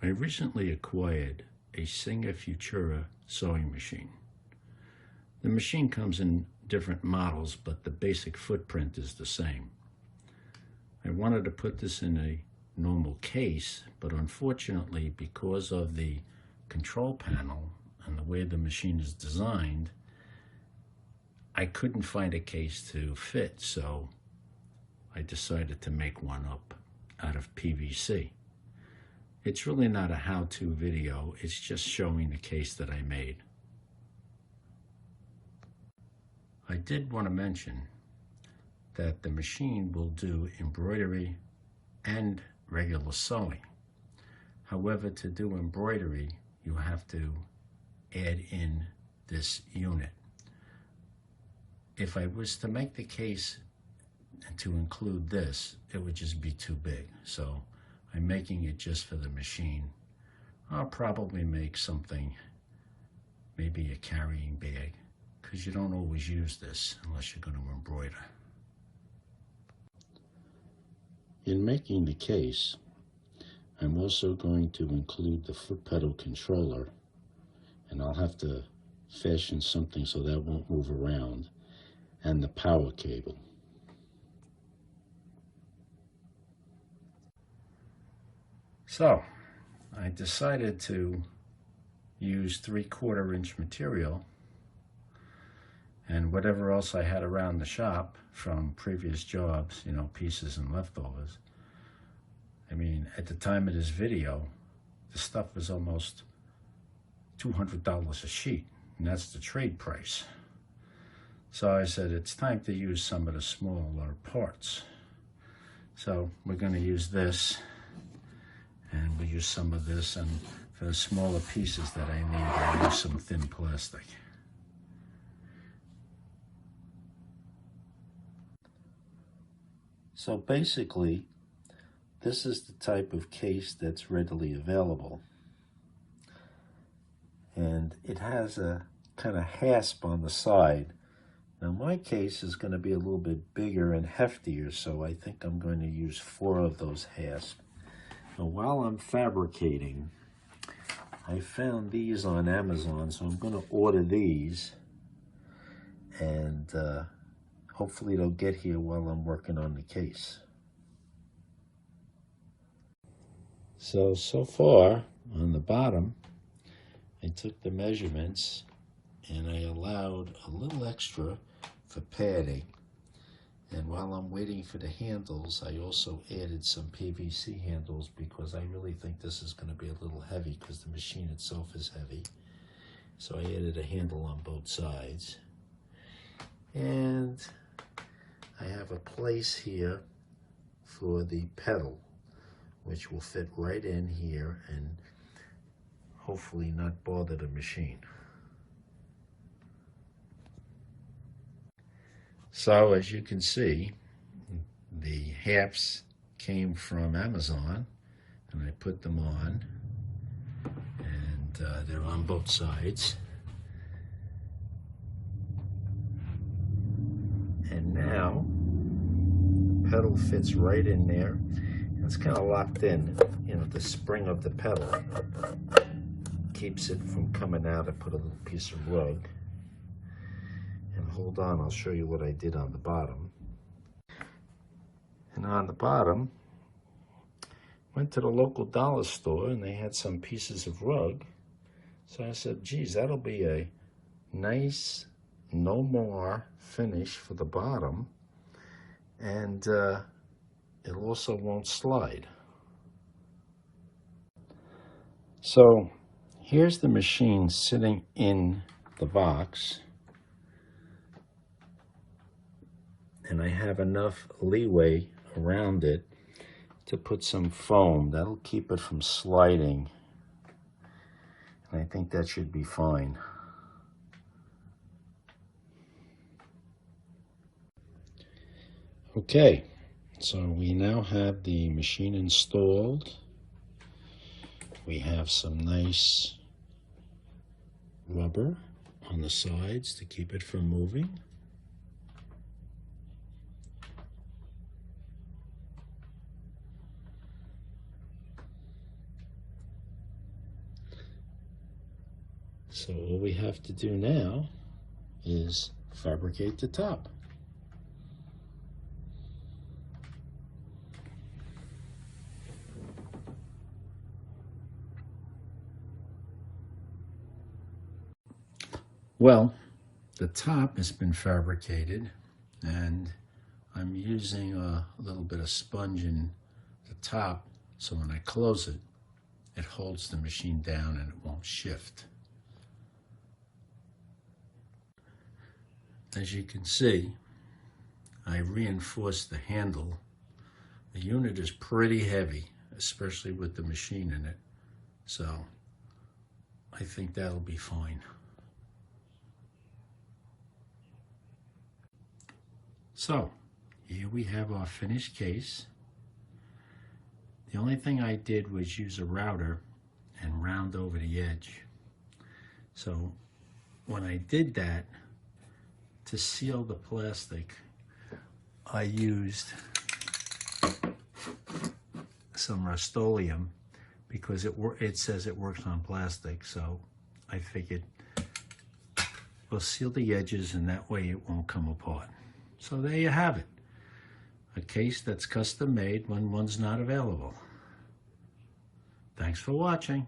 I recently acquired a Singer Futura sewing machine. The machine comes in different models, but the basic footprint is the same. I wanted to put this in a normal case, but unfortunately, because of the control panel and the way the machine is designed, I couldn't find a case to fit, so I decided to make one up out of PVC. It's really not a how-to video, it's just showing the case that I made. I did want to mention that the machine will do embroidery and regular sewing. However, to do embroidery, you have to add in this unit. If I was to make the case to include this, it would just be too big. So I'm making it just for the machine. I'll probably make something, maybe a carrying bag, because you don't always use this unless you're going to embroider. In making the case, I'm also going to include the foot pedal controller, and I'll have to fashion something so that won't move around, and the power cable. So I decided to use 3/4 inch material and whatever else I had around the shop from previous jobs, you know, pieces and leftovers. I mean, at the time of this video, the stuff was almost $200 a sheet, and that's the trade price. So I said, it's time to use some of the smaller parts. So we're going to use this, and we'll use some of this, and for the smaller pieces that I need, I'll use some thin plastic. So basically, this is the type of case that's readily available. And it has a kind of hasp on the side. Now my case is going to be a little bit bigger and heftier, so I think I'm going to use 4 of those hasps. Now while I'm fabricating, I found these on Amazon, so I'm going to order these, and hopefully they'll get here while I'm working on the case. So far on the bottom, I took the measurements and I allowed a little extra for padding. And while I'm waiting for the handles, I also added some PVC handles because I really think this is going to be a little heavy because the machine itself is heavy. So I added a handle on both sides. And I have a place here for the pedal, which will fit right in here and hopefully not bother the machine. So as you can see, the hasps came from Amazon, and I put them on, and they're on both sides. And now the pedal fits right in there. It's kind of locked in. You know, the spring of the pedal keeps it from coming out. I put a little piece of rug. And hold on, I'll show you what I did on the bottom. And on the bottom, went to the local dollar store and they had some pieces of rug. So I said, geez, that'll be a nice no more finish for the bottom. And it also won't slide. So here's the machine sitting in the box. And I have enough leeway around it to put some foam. That'll keep it from sliding. And I think that should be fine. Okay, so we now have the machine installed. We have some nice rubber on the sides to keep it from moving. So all we have to do now is fabricate the top. Well, the top has been fabricated, and I'm using a little bit of sponge in the top, so when I close it, it holds the machine down and it won't shift. As you can see, I reinforced the handle. The unit is pretty heavy, especially with the machine in it, so I think that'll be fine. So, here we have our finished case. The only thing I did was use a router and round over the edge. So, when I did that, to seal the plastic, I used some Rust-Oleum because it says it works on plastic, so I figured we'll seal the edges and that way it won't come apart. So there you have it, a case that's custom made when one's not available. Thanks for watching.